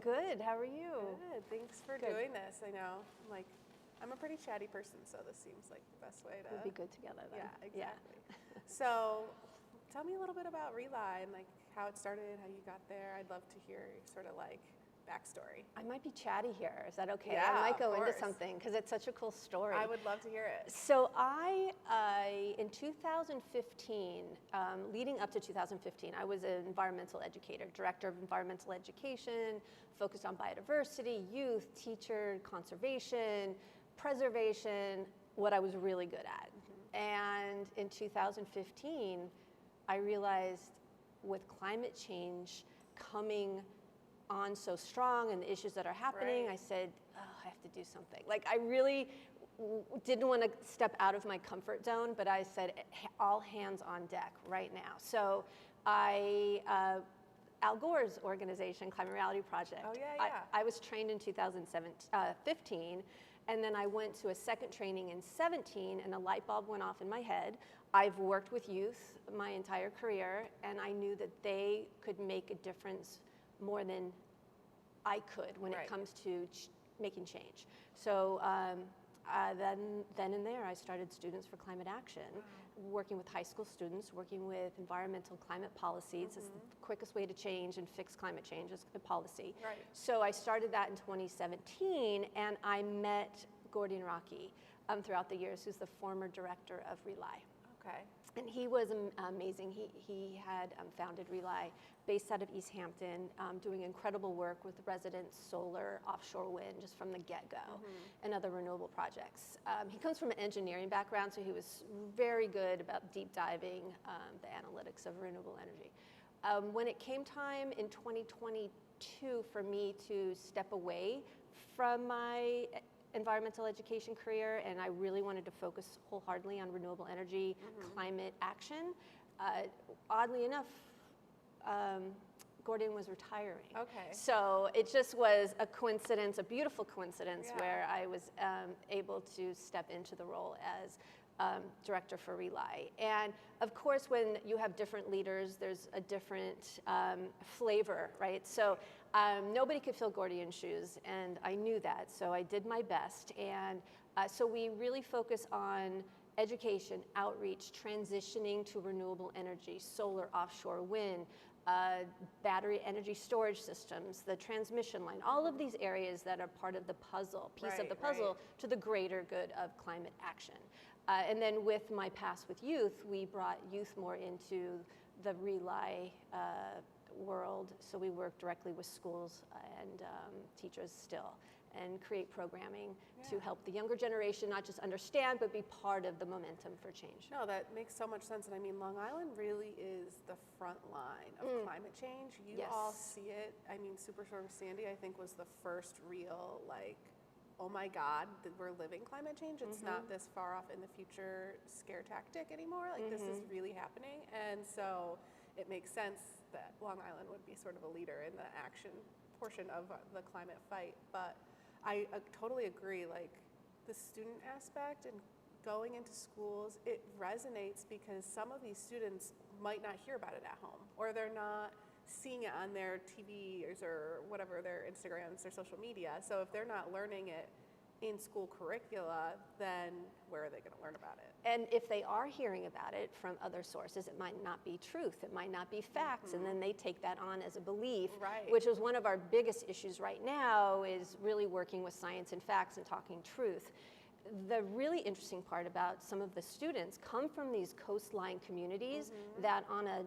Good. How are you? Good. Thanks for doing this. I know, I'm a pretty chatty person, so this seems like the best way to. We'll be good together then. Yeah, exactly. So, tell me a little bit about Rely and how it started, how you got there. I'd love to hear sort of backstory. I might be chatty here. Is that okay? Yeah, I might go of into course. something because it's such a cool story. I would love to hear it. So I in 2015, leading up to 2015, I was an environmental educator, director of environmental education, focused on biodiversity, youth, teacher, conservation, preservation, what I was really good at. And in 2015, I realized with climate change coming on so strong and the issues that are happening, Right. I said, I have to do something. I really didn't want to step out of my comfort zone, but I said, all hands on deck right now. So Al Gore's organization, Climate Reality Project. Oh, yeah. I was trained in 2015, and then I went to a second training in 17, and a light bulb went off in my head. I've worked with youth my entire career, and I knew that they could make a difference more than I could when Right. it comes to making change. So then and there, I started Students for Climate Action, working with high school students, working with environmental climate policies. It's the quickest way to change and fix climate change is a policy. Right. So I started that in 2017, and I met Gordy Rocky throughout the years, who's the former director of Rely. Okay. And he was amazing. He had founded Rely, based out of East Hampton, doing incredible work with resident solar, offshore wind, just from the get-go, and other renewable projects. He comes from an engineering background, so he was very good about deep diving the analytics of renewable energy. When it came time in 2022 for me to step away from my environmental education career, and I really wanted to focus wholeheartedly on renewable energy, climate action. Oddly enough, Gordon was retiring. Okay. So it just was a coincidence, a beautiful coincidence, Yeah. where I was able to step into the role as director for Rely. And of course, when you have different leaders, there's a different flavor, right? So nobody could fill Gordian's shoes, and I knew that, so I did my best. And so we really focus on education, outreach, transitioning to renewable energy, solar, offshore wind, battery energy storage systems, the transmission line, all of these areas that are part of the puzzle, piece of the puzzle, to the greater good of climate action. And then with my past with youth, we brought youth more into the Rely world, so we work directly with schools and teachers still, and create programming to help the younger generation not just understand, but be part of the momentum for change. No, that makes so much sense. And I mean, Long Island really is the front line of climate change. You all see it. I mean, Superstorm Sandy, I think, was the first real, oh my God, that we're living climate change. It's not this far off in the future scare tactic anymore. This is really happening. And so it makes sense that Long Island would be sort of a leader in the action portion of the climate fight. But I totally agree, the student aspect and going into schools, it resonates because some of these students might not hear about it at home, or they're not seeing it on their TVs or whatever, their Instagrams, their social media. So if they're not learning it in school curricula, then where are they going to learn about it? And if they are hearing about it from other sources, it might not be truth, it might not be facts, and then they take that on as a belief, which is one of our biggest issues right now, is really working with science and facts and talking truth. The really interesting part about some of the students come from these coastline communities that on a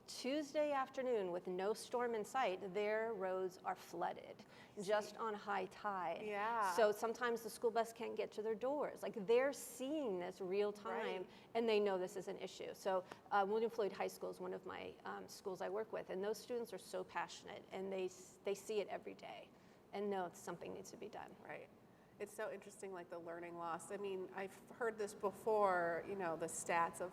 Tuesday afternoon with no storm in sight, their roads are flooded just on high tide. Yeah. So sometimes the school bus can't get to their doors. They're seeing this real time, and they know this is an issue. So William Floyd High School is one of my schools I work with, and those students are so passionate, and they see it every day and know something needs to be done. Right. It's so interesting, the learning loss. I mean, I've heard this before, the stats of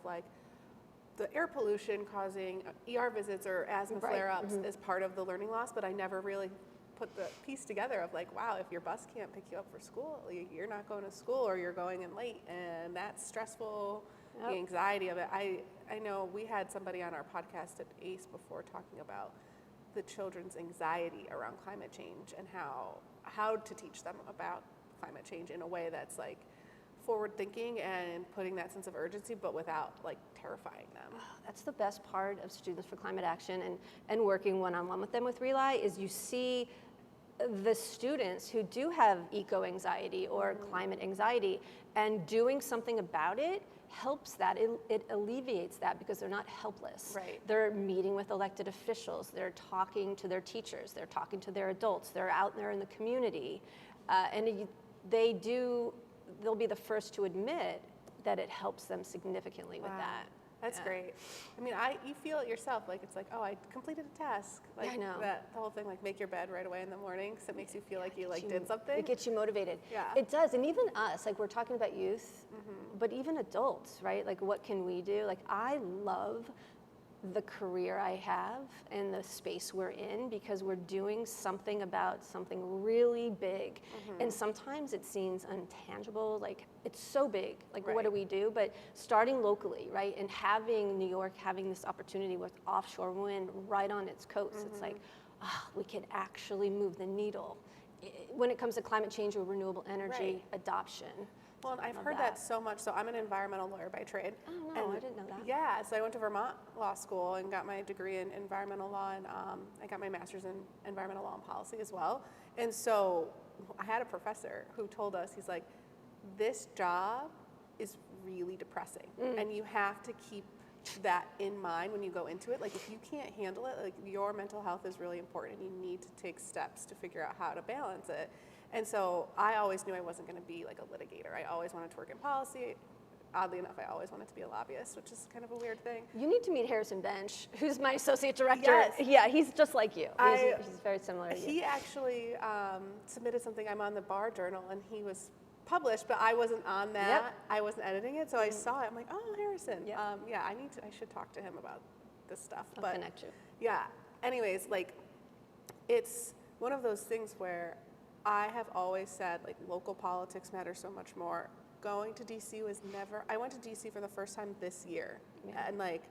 the air pollution causing ER visits or asthma flare-ups is part of the learning loss, but I never really put the piece together of wow, if your bus can't pick you up for school, you're not going to school or you're going in late, and that's stressful. The anxiety of it. I know we had somebody on our podcast at ACE before talking about the children's anxiety around climate change and how to teach them about climate change in a way that's like forward thinking and putting that sense of urgency, but without like terrifying them. That's the best part of Students for Climate Action and working one-on-one with them with Rely is you see the students who do have eco-anxiety or climate anxiety, and doing something about it helps that. It alleviates that because they're not helpless. Right. They're meeting with elected officials, they're talking to their teachers, they're talking to their adults, they're out there in the community, and they'll be the first to admit that it helps them significantly with that. That's great. I mean, you feel it yourself. Like, it's like, oh, I completed a task. Like, I know. the whole thing, like, make your bed right away in the morning, because it makes you feel like you did something. It gets you motivated. Yeah. It does. And even us, like, we're talking about youth, but even adults, right? Like, what can we do? Like, I love the career I have and the space we're in because we're doing something about something really big. And sometimes it seems untangible, like it's so big, like what do we do? But starting locally, right? And having New York having this opportunity with offshore wind right on its coast, it's like, we can actually move the needle when it comes to climate change or renewable energy adoption. Well, and I've heard that so much. So I'm an environmental lawyer by trade. Oh, no, I didn't know that. Yeah, so I went to Vermont Law School and got my degree in environmental law, and I got my master's in environmental law and policy as well. And so I had a professor who told us, he's like, this job is really depressing, and you have to keep that in mind when you go into it. Like, if you can't handle it, like, your mental health is really important, and you need to take steps to figure out how to balance it. And so I always knew I wasn't going to be like a litigator. I always wanted to work in policy. Oddly enough, I always wanted to be a lobbyist, which is kind of a weird thing. You need to meet Harrison Bench, who's my associate director. Yes. Yeah, he's just like you. He's very similar to you. He actually submitted something. I'm on the Bar Journal, and he was published, but I wasn't on that. Yep. I wasn't editing it, so I saw it. I'm like, oh, Harrison. Yep. I should talk to him about this stuff. I'll connect you. Yeah. Anyways, like, it's one of those things where I have always said, like, local politics matter so much more. Going to DC was never, I went to DC for the first time this year. Yeah. And like,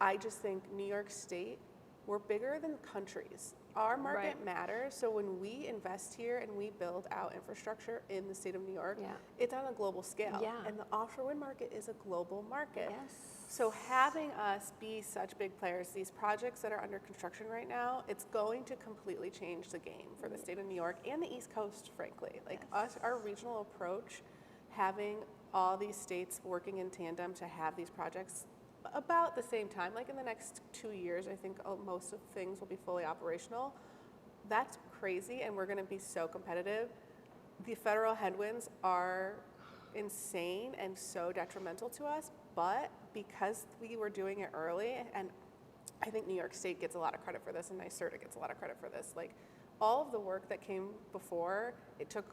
I just think New York State, we're bigger than countries. Our market matters. So when we invest here and we build out infrastructure in the state of New York, it's on a global scale. Yeah. And the offshore wind market is a global market. Yes. So having us be such big players, these projects that are under construction right now, it's going to completely change the game for the state of New York and the East Coast, frankly. Like, our regional approach, having all these states working in tandem to have these projects about the same time, like in the next 2 years, I think most of things will be fully operational. That's crazy, and we're going to be so competitive. The federal headwinds are insane and so detrimental to us, but because we were doing it early, and I think New York State gets a lot of credit for this, and NYSERDA gets a lot of credit for this, like, all of the work that came before, it took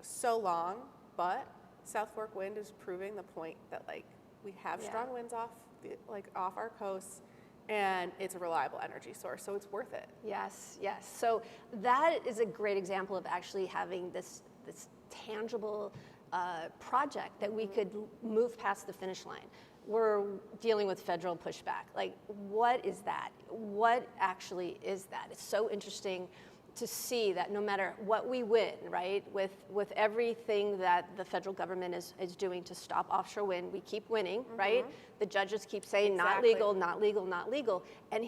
so long, but South Fork Wind is proving the point that, like, we have strong winds off our coasts, and it's a reliable energy source, so it's worth it. Yes, yes. So that is a great example of actually having this tangible project that we could move past the finish line. We're dealing with federal pushback. Like, what is that? What actually is that? It's so interesting to see that no matter what we win, right, with everything that the federal government is doing to stop offshore wind, we keep winning, right? The judges keep saying not legal, not legal, not legal, and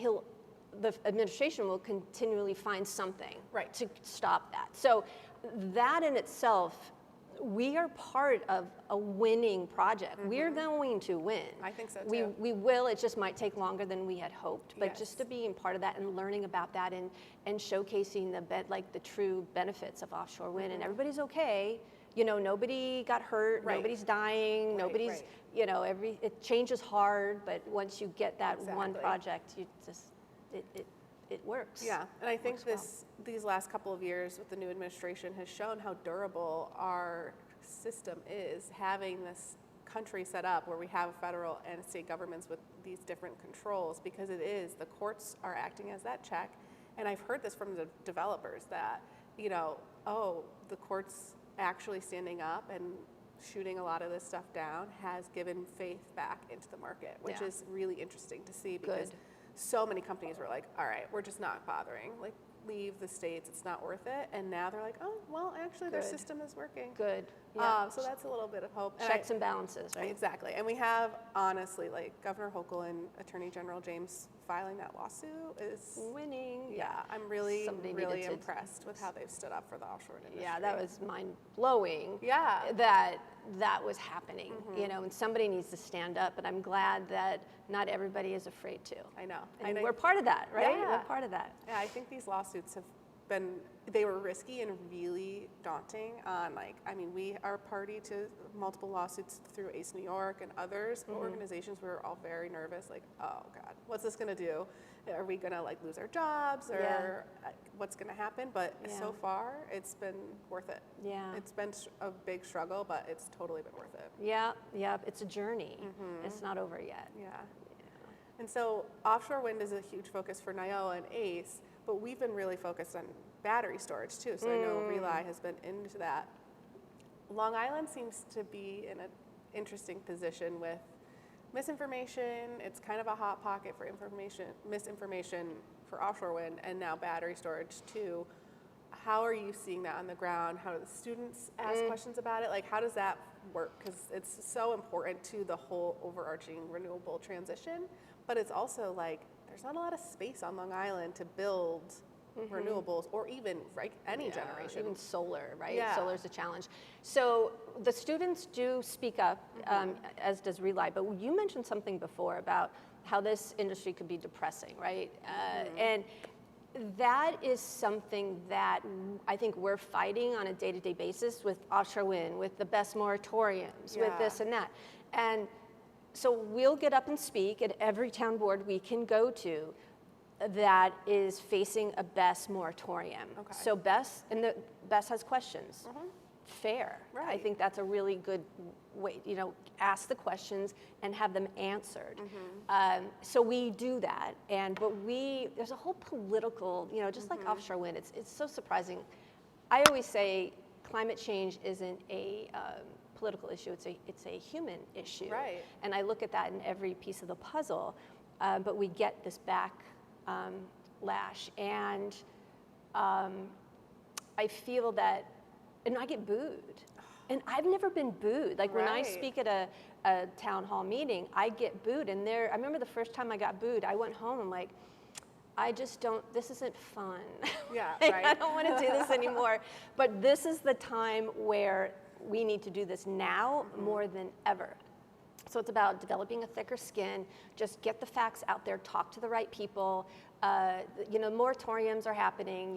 the administration will continually find something to stop that. So that in itself, we are part of a winning project. We're going to win. I think so too. We will. It just might take longer than we had hoped. But just to being part of that and learning about that and showcasing the true benefits of offshore wind, and everybody's okay. You know, nobody got hurt. Nobody's dying. Nobody's. You know, change is hard, but once you get that one project, you just it works. Yeah, and I think these last couple of years with the new administration has shown how durable our system is, having this country set up where we have federal and state governments with these different controls, because the courts are acting as that check. And I've heard this from the developers that, you know, the courts actually standing up and shooting a lot of this stuff down has given faith back into the market, which is really interesting to see, because so many companies were like, all right, we're just not bothering. Like, leave the States, it's not worth it. And now they're like, oh, well, actually their system is working. Good. Yeah. So that's a little bit of hope. Checks and balances, right? Exactly. And we have, honestly, like Governor Hochul and Attorney General James filing that lawsuit is winning. Yeah, I'm really impressed with how they've stood up for the offshore industry. Yeah, that was mind-blowing. Yeah. That was happening, and somebody needs to stand up, and I'm glad that not everybody is afraid to. I know. And we're part of that, right? Yeah. We're part of that. Yeah, I think these lawsuits have been, they were risky and really daunting on we are party to multiple lawsuits through ACE New York and others, organizations. We were all very nervous, like, oh God, what's this gonna do? Are we gonna lose our jobs or what's gonna happen? But so far, it's been worth it. Yeah. It's been a big struggle, but it's totally been worth it. Yeah, it's a journey. It's not over yet. Yeah. And so offshore wind is a huge focus for NIOA and ACE, but we've been really focused on battery storage too. So I know Rely has been into that. Long Island seems to be in an interesting position with misinformation. It's kind of a hot pocket for misinformation for offshore wind, and now battery storage too. How are you seeing that on the ground? How do the students ask questions about it? Like, how does that work? Because it's so important to the whole overarching renewable transition, but it's also like there's not a lot of space on Long Island to build renewables or even any generation. Even solar, right? Yeah. Solar is a challenge. So the students do speak up, as does Rely, but you mentioned something before about how this industry could be depressing, right? And that is something that I think we're fighting on a day-to-day basis with offshore wind, with the best moratoriums, with this and that. And so we'll get up and speak at every town board we can go to that is facing a BESS moratorium. Okay. So BESS, and the BESS has questions. Fair. Right. I think that's a really good way, ask the questions and have them answered. So we do that, but there's a whole political, just like offshore wind, it's so surprising. I always say climate change isn't a political issue, it's a human issue. Right. And I look at that in every piece of the puzzle, but we get this backlash, and I feel that, and I get booed. And I've never been booed. Like when I speak at a town hall meeting, I get booed. And I remember the first time I got booed, I went home, I'm like, this isn't fun. Yeah, right. I don't want to do this anymore. But this is the time where we need to do this now more than ever. So it's about developing a thicker skin, just get the facts out there, talk to the right people. Moratoriums are happening,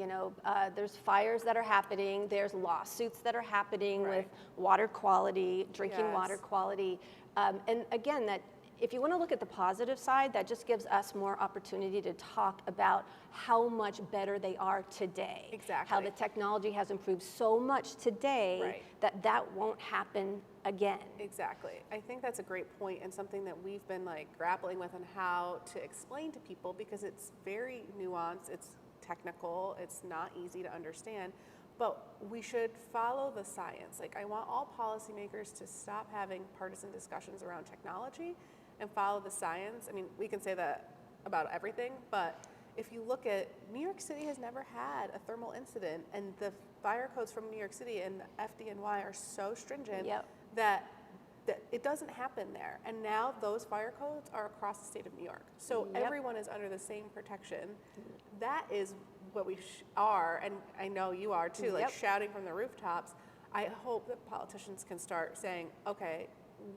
there's fires that are happening, there's lawsuits that are happening with water quality, drinking water quality. And again, that if you want to look at the positive side, that just gives us more opportunity to talk about how much better they are today. Exactly. How the technology has improved so much today that won't happen again. Exactly. I think that's a great point, and something that we've been grappling with on how to explain to people, because it's very nuanced, it's technical, it's not easy to understand, but we should follow the science. I want all policymakers to stop having partisan discussions around technology and follow the science. I mean, we can say that about everything, but if you look at, New York City has never had a thermal incident, and the fire codes from New York City and the FDNY are so stringent that it doesn't happen there. And now those fire codes are across the state of New York. So everyone is under the same protection. That is what we are, and I know you are too, shouting from the rooftops. I hope that politicians can start saying, okay,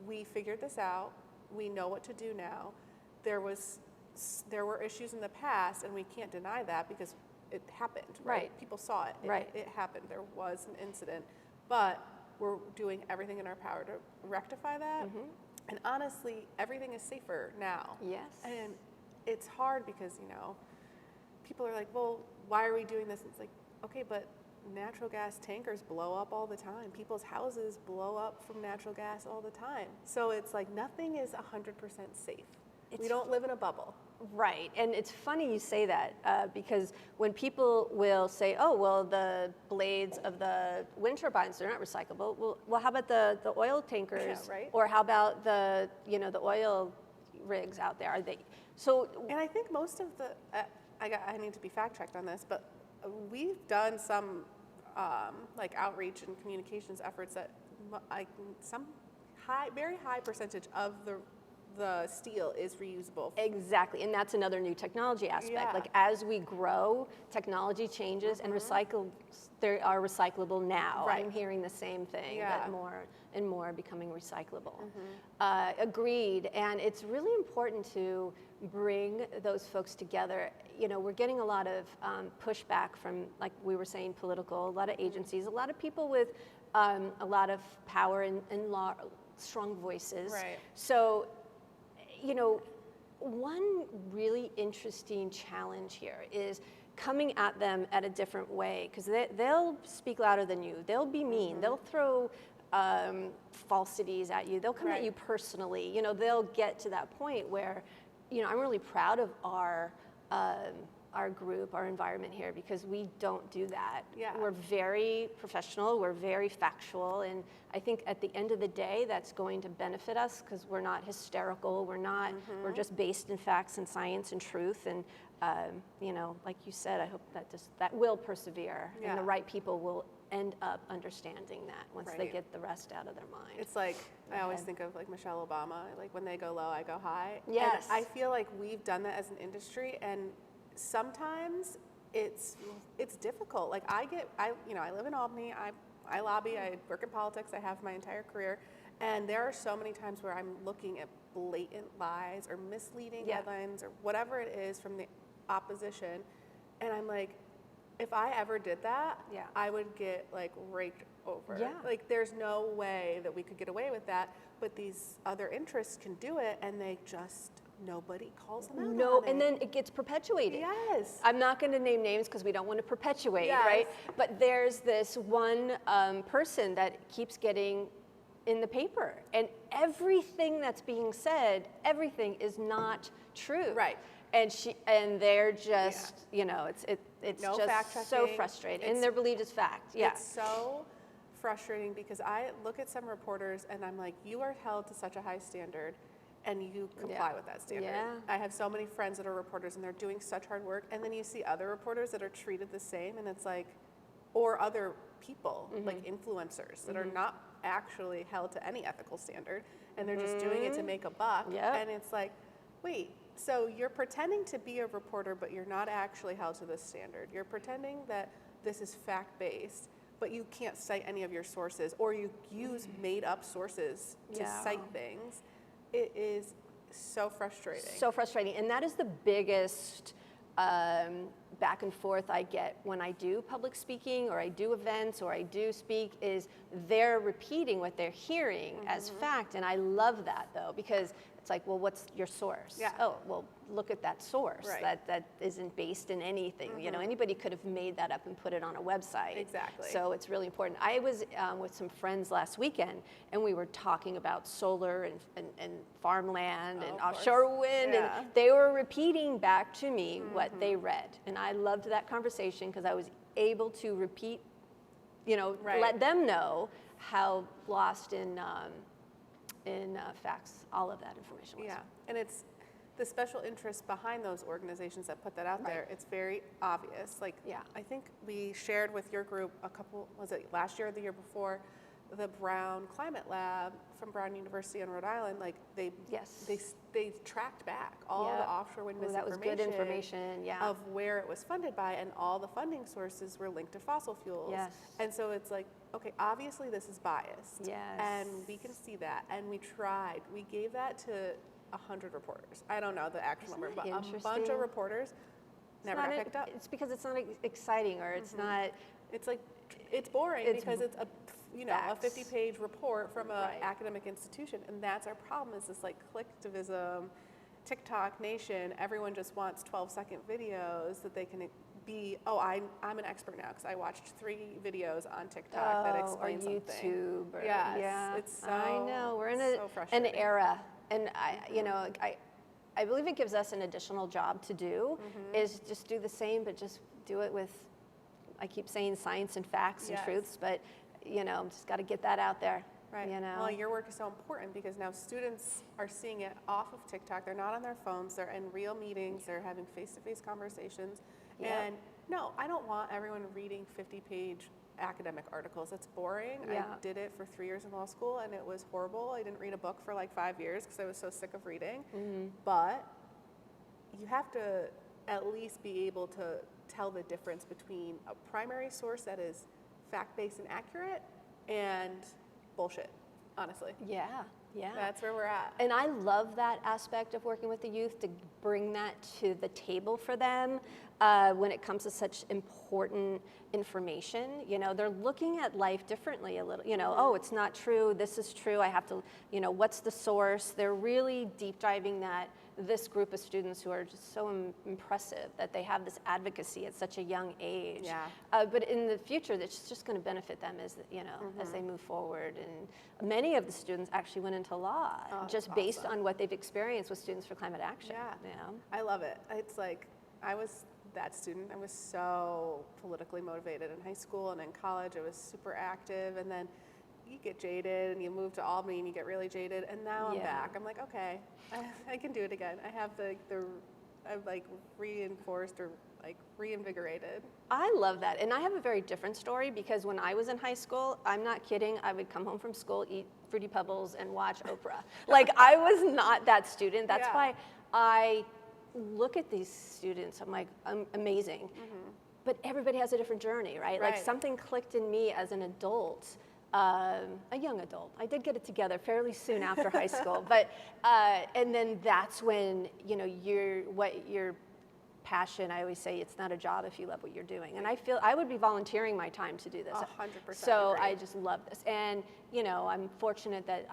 we figured this out. We know what to do now. There were issues in the past, and we can't deny that because it happened, right? People saw it. It happened. There was an incident, but we're doing everything in our power to rectify that. And honestly, everything is safer now. Yes. And it's hard because, people are like, well, why are we doing this? It's like, okay, but natural gas tankers blow up all the time. People's houses blow up from natural gas all the time. So it's like nothing is 100% safe. We don't live in a bubble. Right, and it's funny you say that because when people will say, oh, well, the blades of the wind turbines, they're not recyclable. Well, how about the oil tankers? Yeah, right. Or how about the oil rigs out there? So, and I think most of the, I need to be fact checked on this, but we've done some like outreach and communications efforts that some very high percentage of the steel is reusable. exactly, and that's another new technology aspect. Yeah. Like as we grow, technology changes, and they are recyclable now. Right. I'm hearing the same thing, Yeah. that more and more are becoming recyclable. Agreed, and it's really important to bring those folks together. You know, we're getting a lot of pushback from, like we were saying, political, a lot of agencies, a lot of people with a lot of power and strong voices. Right. So, you know, one really interesting challenge here is coming at them at a different way, because they'll speak louder than you. They'll be mean. They'll throw falsities at you. They'll come at you personally. You know, they'll get to that point where, you know, I'm really proud of our group, our environment here, because we don't do that. Yeah. We're very professional, we're very factual, and I think at the end of the day, that's going to benefit us because we're not hysterical, we're just based in facts and science and truth, and you know, like you said, I hope that will persevere, and the right people will end up understanding that once they get the rest out of their mind. It's like, I always think of like Michelle Obama, like when they go low, I go high. Yes. And I feel like we've done that as an industry, and sometimes it's difficult. Like I live in Albany, I lobby, I work in politics, I have my entire career, and there are so many times where I'm looking at blatant lies or misleading headlines or whatever it is from the opposition, and I'm like, if I ever did that, I would get like raked over. Yeah. Like there's no way that we could get away with that, but these other interests can do it, and they just, nobody calls them out. No, on and it. then it gets perpetuated. Yes. I'm not going to name names because we don't want to perpetuate, Yes. right? But there's this one person that keeps getting in the paper, and everything that's being said, everything is not true. Right. And they're just, you know, it's No just fact so checking. frustrating, and they're believed as fact. Yeah. It's so frustrating because I look at some reporters and I'm like, you are held to such a high standard, and you comply with that standard. Yeah. I have so many friends that are reporters and they're doing such hard work, and then you see other reporters that are treated the same, and it's like, or other people, like influencers that are not actually held to any ethical standard, and they're just doing it to make a buck. And it's like, wait, so you're pretending to be a reporter, but you're not actually held to this standard. You're pretending that this is fact-based, but you can't cite any of your sources, or you use made-up sources to cite things. It is so frustrating. So frustrating, and that is the biggest back and forth I get when I do public speaking, or I do events, or I do speak, is they're repeating what they're hearing as fact, and I love that though, because it's like, well, what's your source? Yeah. Oh, well, look at that source. Right. That isn't based in anything. You know, anybody could have made that up and put it on a website. Exactly. So it's really important. I was with some friends last weekend, and we were talking about solar and farmland and offshore wind, and they were repeating back to me what they read. And I loved that conversation because I was able to repeat, you know, let them know how lost in facts all of that information was. Yeah, and it's the special interest behind those organizations that put that out there. It's very obvious. Like, I think we shared with your group a couple, was it last year or the year before, the Brown Climate Lab from Brown University in Rhode Island. Like they tracked back all the offshore wind misinformation. That was good information. Of where it was funded by, and all the funding sources were linked to fossil fuels. Yes. And so it's like, okay, obviously this is biased. Yes. And we can see that. And we tried. We gave that to 100 reporters. I don't know the actual number, but a bunch of reporters never got picked up. It's because it's not exciting, or it's not. It's like, it's boring because it's a, a 50-page report from an academic institution, and that's our problem. Is this like clicktivism, TikTok nation? Everyone just wants 12-second videos that they can be. Oh, I'm an expert now because I watched 3 videos on TikTok that explain something. Or YouTube. Or, It's so. I know we're in so an era, and I believe it gives us an additional job to do, is just do the same, but just do it with, I keep saying science and facts and truths, but just got to get that out there. Right. You know? Well, your work is so important because now students are seeing it off of TikTok. They're not on their phones. They're in real meetings. They're having face-to-face conversations. Yep. And no, I don't want everyone reading 50-page academic articles. It's boring. Yeah. I did it for 3 years in law school, and it was horrible. I didn't read a book for like 5 years because I was so sick of reading. But you have to at least be able to tell the difference between a primary source that is fact-based and accurate and bullshit, honestly. Yeah, yeah. That's where we're at. And I love that aspect of working with the youth, to bring that to the table for them when it comes to such important information. You know, they're looking at life differently a little, you know, oh, it's not true, this is true, I have to, you know, what's the source? They're really deep diving that, this group of students who are just so impressive that they have this advocacy at such a young age. Yeah. But in the future, it's just going to benefit them as, you know, as they move forward. And many of the students actually went into law just based on what they've experienced with Students for Climate Action. Yeah. You know? I love it. It's like, I was that student. I was so politically motivated in high school, and in college I was super active, and then you get jaded and you move to Albany and you get really jaded, and now I'm back. I'm like, okay, I can do it again. I have I'm like reinforced or like reinvigorated. I love that. And I have a very different story, because when I was in high school, I'm not kidding, I would come home from school, eat Fruity Pebbles, and watch Oprah. Like, I was not that student. That's why I look at these students, I'm like, amazing. But everybody has a different journey, right? Like, something clicked in me as an adult. A young adult. I did get it together fairly soon after high school, but and then that's when, you know, your passion. I always say it's not a job if you love what you're doing, and I feel I would be volunteering my time to do this. 100%. So agree. I just love this, and you know, I'm fortunate that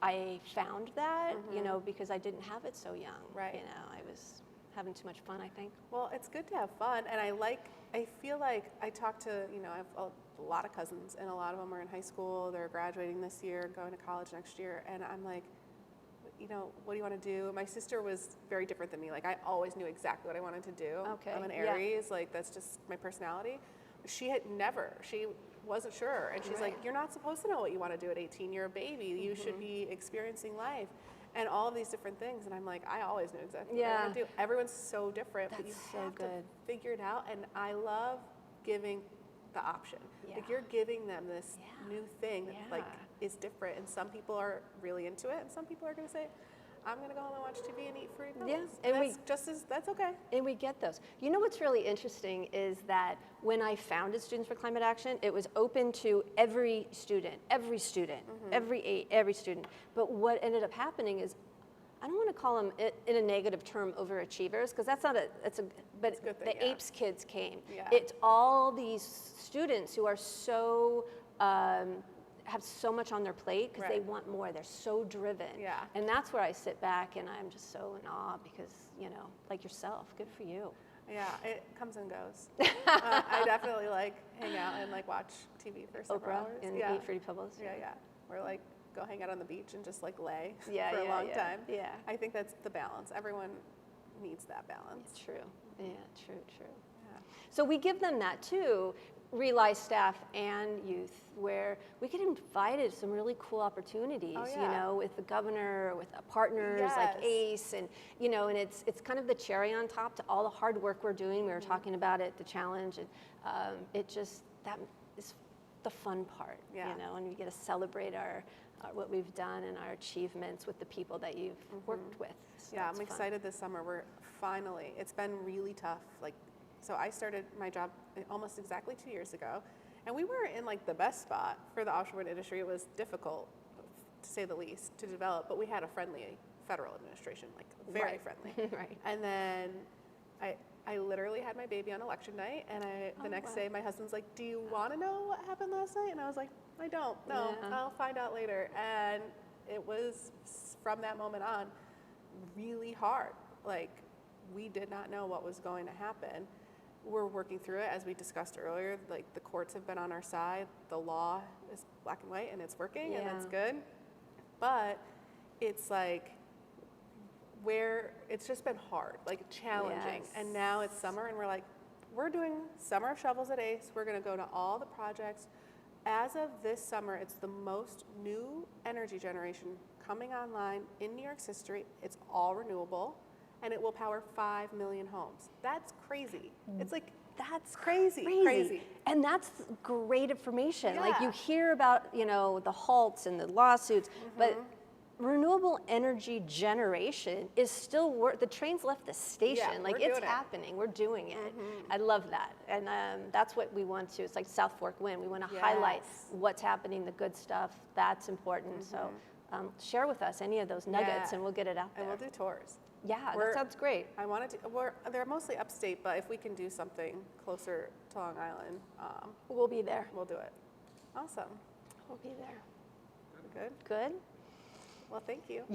I found that, you know, because I didn't have it so young. Right. You know, I was having too much fun, I think. Well, it's good to have fun, and I feel like I talk to, you know, I have a lot of cousins, and a lot of them are in high school. They're graduating this year, going to college next year, and I'm like, you know, what do you want to do? My sister was very different than me. Like, I always knew exactly what I wanted to do. Okay. I'm an Aries, like that's just my personality. She wasn't sure, and she's like, you're not supposed to know what you want to do at 18. You're a baby. You should be experiencing life. And all of these different things, and I'm like, I always knew exactly what I want to do. Everyone's so different, but you have to figure it out. And I love giving the option. Like, you're giving them this new thing that like is different, and some people are really into it, and some people are going to say, I'm going to go home and watch TV and eat Fruity Pebbles. Yeah, and that's okay. And we get those. You know what's really interesting is that when I founded Students for Climate Action, it was open to every student, every student. But what ended up happening is, I don't want to call them, in a negative term, overachievers, because that's not but the APES kids came. Yeah. It's all these students who are so, have so much on their plate because they want more. They're so driven. Yeah. And that's where I sit back and I'm just so in awe, because, you know, like yourself, good for you. Yeah, it comes and goes. I definitely like hang out and like watch TV for several Oprah hours. and eat Fruity Pebbles. Yeah. Or like go hang out on the beach and just like lay for Yeah, a long time. Yeah. I think that's the balance. Everyone needs that balance. It's true. Yeah, true. Yeah. So we give them that too, Rely staff and youth, where we get invited to some really cool opportunities, you know, with the governor, with partners like ACE, and, you know, and it's kind of the cherry on top to all the hard work we're doing. We were talking about it, the challenge, and it just, that is the fun part, you know, and we get to celebrate our what we've done and our achievements with the people that you've worked with. So I'm excited this summer. We're finally, it's been really tough. Like, so I started my job almost exactly 2 years ago, and we were in like the best spot for the offshore wind industry. It was difficult, to say the least, to develop, but we had a friendly federal administration, like very friendly. Right. And then I literally had my baby on election night, and the next day my husband's like, do you want to know what happened last night? And I was like, I don't, no, I'll find out later. And it was, from that moment on, really hard. Like, we did not know what was going to happen. We're working through it, as we discussed earlier. Like, the courts have been on our side. The law is black and white, and it's working, and that's good. But it's like, where it's just been hard, like challenging. And now it's summer, and we're like, we're doing Summer of Shovels at ACE. We're going to go to all the projects. as of this summer, it's the most new energy generation coming online in New York's history. It's all renewable, and it will power 5 million homes. That's crazy. It's like, that's crazy. And that's great information. Yeah. Like you hear about, the halts and the lawsuits, but renewable energy generation is still the train's left the station. Yeah, like it's happening. We're doing it. I love that. And that's what we want to. It's like South Fork Wind. We want to highlight what's happening, the good stuff. That's important. So share with us any of those nuggets and we'll get it out there. And we'll do tours. Yeah, that sounds great. I wanted to, they're mostly upstate, but if we can do something closer to Long Island, We'll be there. we'll do it. Awesome. We'll be there. Good. Good? Well, thank you.